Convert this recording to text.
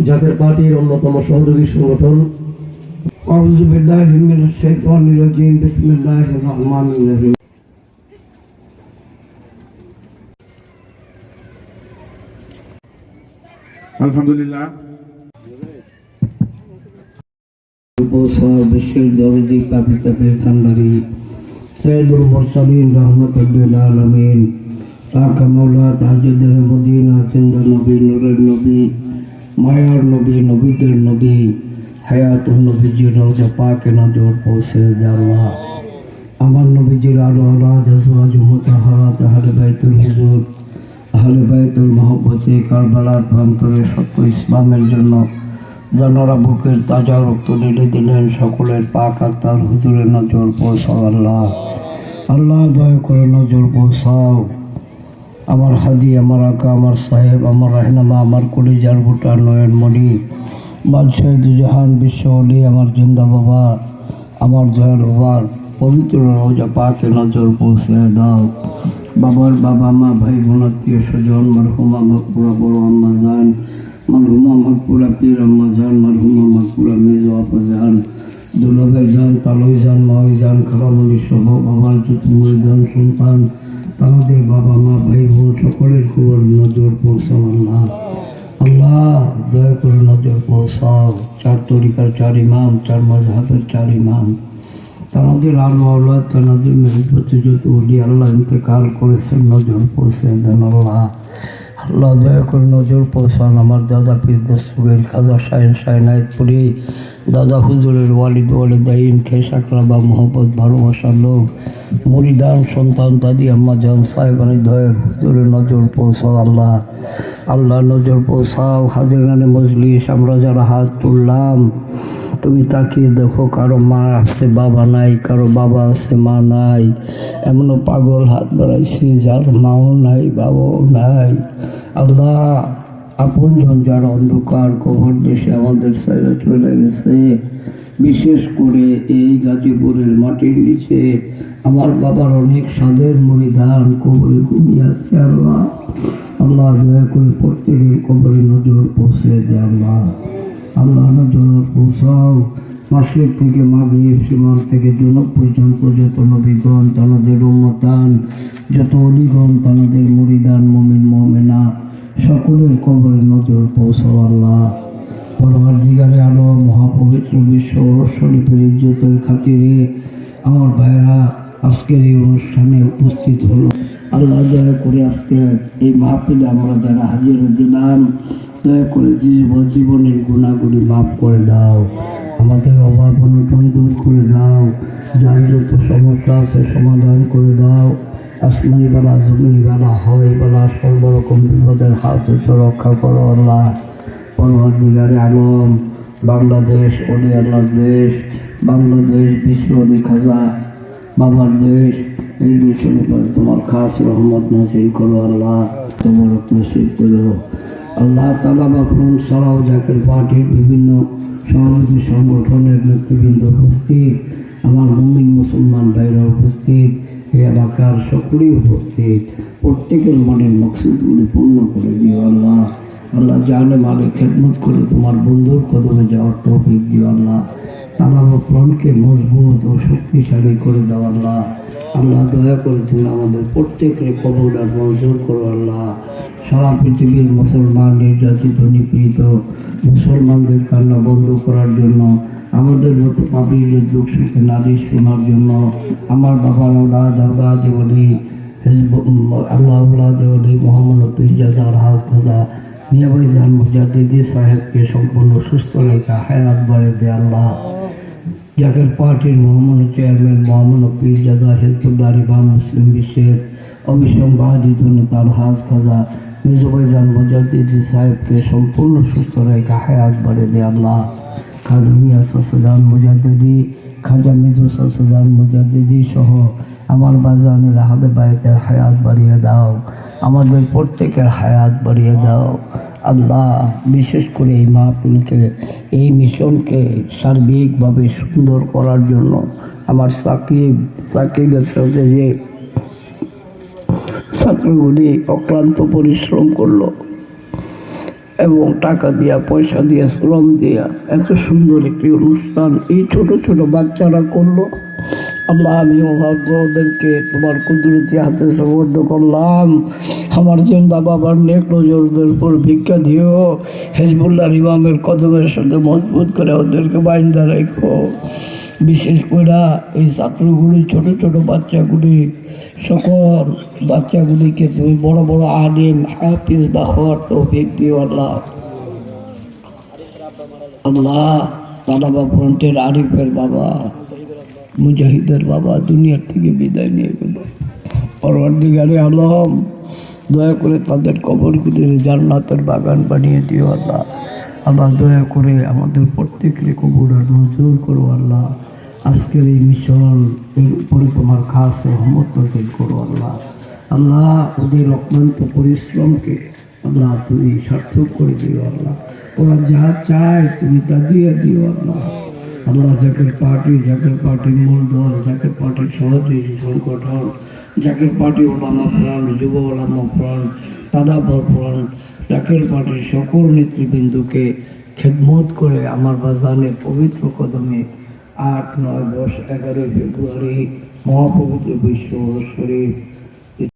জাকের পার্টির অন্যতম সহযোগী সংগঠন আউযু বিল্লাহি মিনাশ শাইতানির রাজিম বিসমিল্লাহির রহমানির রহিম। আলহামদুলিল্লাহ বিশ্বের দরদি পাপি তাপি কান্ডারি সৈয়দুল মুরসালিন রাহমাতুল লিল আলামিন পাক মাওলা তাজুদ্দিন মদিনা জিন্দা নবী নূরের নবী মায়ার নবী নবীদের নবী হায়াতুন নবীজির রওজা পাকে নজর পৌঁছে দে আল্লাহ। আমার নবীজির আলো আওলাদ আজওয়াজ মুতাহহারাত আহলে বাইতুল হুজুর আহলে বাইতুল মহব্বতে কারবালার প্রান্তরে সত্য ইসলামের জন্য যারা বুকের তাজা রক্ত ঢেলে দিলেন সকলের পাক আর তার হুজুরের নজর পৌঁছাও আল্লাহ। আল্লাহ দয়া করে নজর পৌঁছাও। আমার হাদি, আমার আকা, আমার সাহেব, আমার রাহনামা, আমার কলিজার বুটা নয়নমণি বাদশাহ দুজাহান বিশ্বলি, আমার জিন্দা বাবা, আমার জয়াল বাবার পবিত্র রওজা পাকে নজর পৌঁছে দাও। বাবার বাবা মা ভাই বোন আত্মীয় স্বজন মারহুমা মাকপুরা বড় আম্মা জান, মারহুমা মাকপুরা পীর আম্মা জান, মারহুমা মাকপুরা মেজো আপা জান, দুলাভাই জান, তালই জান, মাই জান, খালামণি সহ বাবার যত মরিদান সন্তান তাদের বাবা মা ভাই বোন সকলের খবর নজর পৌঁছাও আল্লাহ। আল্লাহ দয়া করে নজর পৌঁছাও। চার তরিকার চার ইমাম, চার মাযহাবের চার ইমাম তাদের আলো আওলাদ তাদের মেহবতে যত ওলি আল্লাহ ইন্তেকাল করেছেন নজর পৌঁছে দেন আল্লাহ। আল্লাহ দয়া করে নজর পৌঁছান আমার দাদা পীর দস্তগীর খাজা শাহিন শাহনায়েতপুরি দাদা হুজুরের ওয়ালিদ ওয়ালিদাইন খেসাকরাবা মোহব্বত ভালোবাসার লোক মুরিদান সন্তান দাদি আম্মা জান সাহেবানি দয়ের হুজুরের নজর পৌঁছাও আল্লাহ। আল্লাহ নজর পৌঁছাও। হাজিরানে মজলিস আমরা যারা হাত তুললাম তুমি তাকিয়ে দেখো, কারো মা আছে বাবা নাই, কারো বাবা আছে মা নাই, এমনও পাগল হাত বাড়াইছে যার মাও নাই বাবাও নাই। আল্লাহ আপনজন যারা অন্ধকার কবর দেশে আমাদের ছেড়ে চলে গেছে, বিশেষ করে এই গাজীপুরের মাটির নিচে আমার বাবার অনেক সাধের মুরিদান কবরে ঘুমিয়ে আছে আল্লাহ। আল্লাহ দয়া করে প্রত্যেকের কবরে নজর পৌঁছে দে আল্লাহ। আল্লাহ নজর পৌঁছাও। মাসিক থেকে মাগরিব, সীমার থেকে জনক পর্যন্ত যত নবীগণ তাদের উম্মতান, যত অলিগণ তাদের মুরিদান মুমিন মুমিনা সকলের কবরে নজর পৌঁছাও আল্লাহ। পরওয়ারদিগারে আলো মহাপবিত্র বিশ্ব শরীফের ইজ্জতের খাতিরে আমার ভাইরা আজকের এই অনুষ্ঠানে উপস্থিত হলো। আল্লাহ দয়া করে আজকে এই মাহফিলে আমরা যারা হাজির দিলাম দয়া করে জীবনের গুণাগুলি মাফ করে দাও, আমাদের অভাব অনটন দূর করে দাও, যার যত সমস্যা আছে সমাধান করে দাও। আসমানি বেলা জমিনি বেলা হয় বেলা সর্বরকম বিপদের হাত হতে রক্ষা করো আল্লাহ। পরওয়ারদিগারে আলম বাংলাদেশ অলি আল্লাহর দেশ, বাংলাদেশ বিশ্ব অলি খাজা বাবার দেশ, এই দেশের উপর তোমার খাস রহমত নাজিল করো আল্লাহ, তোমার নসিব করো আল্লাহ তাআলা। বাফরুন ছাড়াও জাকের পার্টির বিভিন্ন সহযোগী সংগঠনের নেতৃবৃন্দ উপস্থিত, আমার মুমিন মুসলমান ভাইরা উপস্থিত, এই এলাকার সকলেই উপস্থিত, প্রত্যেকের মনের মকসুদগুলি পূর্ণ করে দিও আল্লাহ। আল্লাহ জানে মালে খেদমত করে তোমার বন্ধুর কদমে যাওয়ার তৌফিক দিও আল্লাহ। তালাব প্রাণকে মজবুত ও শক্তিশালী করে দাও আল্লাহ। আল্লাহ দয়া করে তুমি আমাদের প্রত্যেকের কবুল আর মঞ্জুর করো আল্লাহ। সারা পৃথিবীর মুসলমান নির্যাতিত নিপীড়িত মুসলমানদের কান্না বন্ধ করার জন্য, আমাদের মতো পাপীদের দুঃখ সুখে নালিশ শোনার জন্য আমার বাবার আওলাদ আওলাদ ওলি আল্লাহ আওলাদ ওলি মোহাম্মদ পীরজাদার হাত খোদা মিয়াবাই জান মুজাদ্দিদি সাহেবকে সম্পূর্ণ সুস্থ রেখা হায়াত বাড়ে দে আল্লাহ। জাকের পার্টির মোহাম্মদ চেয়ারম্যান মোহাম্মদ পীরজাদা হেলপুরদারি বা মুসলিম বিশ্বের অবিসংবাদিত নেতার হাজ খাজা মিজুবাই জান মুজাদ্দিদি সাহেবকে সম্পূর্ণ সুস্থ রেখা হায়াত বাড়ে দে আল্লাহ। খাজা মিয়া সসদান মুজাদ্দিদি, খাজা মিজু সসদান মুজাদ্দিদি সহ আমার বাজানের হাতে বাড়িতের হায়াত বাড়িয়ে দাও, আমাদের প্রত্যেকের হায়াত বাড়িয়ে দাও। আল্লাহ, বিশেষ করে এই মাহফিলকে, এই মিশনকে সার্বিকভাবে সুন্দর করার জন্য আমার সাকিবের সাথে যে ছাত্রগুলি অক্লান্ত পরিশ্রম করলো এবং টাকা দিয়া, পয়সা দিয়া, শ্রম দিয়া এত সুন্দর একটি অনুষ্ঠান এই ছোট ছোট বাচ্চারা করলো। আল্লাহ, আমি ওদেরকে তোমার কুদরতি হাতে সুবর্দ করলাম। আমার জিন্দা বাবার নেক নজরদের উপর ভিক্ষা দিও, হেজবুল্লাহ ইমামের কদমের সাথে মজবুত করে ওদেরকে বাইন্দা রেখো। বিশেষ করে এই ছাত্রগুলি, ছোট ছোট বাচ্চাগুলি, সকল বাচ্চাগুলিকে তুমি বড় বড় আলিম হাফিজ বা হওয়ার তৌফিক দিও। আল্লাহ, আল্লাহ তালাবা ফ্রন্টের আরিফের বাবা, মুজাহিদের বাবা দুনিয়ার থেকে বিদায় নিয়ে গেল। পরওয়ারদিগারে আলম, দয়া করে তাদের কবরগুলির জান্নাতের বাগান বানিয়ে দিও। আল্লাহ, আল্লাহ দয়া করে আমাদের প্রত্যেকের কবরের মঞ্জুর করো। আল্লাহ, আজকের এই মিশন এর উপরে তোমার খাস রহমত নাযিল করো। আল্লাহ, আল্লাহ ওদের অক্লান্ত পরিশ্রমকে আল্লাহ তুমি সার্থক করে দিও। আল্লাহ, ওরা যা চায় তুমি তা দিয়ে দিও। আল্লাহ, আল্লাহ জাকের পার্টির মূল দল, জাকের পার্টির সহযোগী সংগঠন, জাকের পার্টি ওলামা প্রাণ, যুব ওলামা প্রাণ, তাদাবর প্রাণ, জাকের পার্টির সকল নেতৃবৃন্দকে খেদমত করে আমার বাজানের পবিত্র কদমে 8, 9, 10, 11 ফেব্রুয়ারি মহাপবিত্র বিশ্ব শরীফ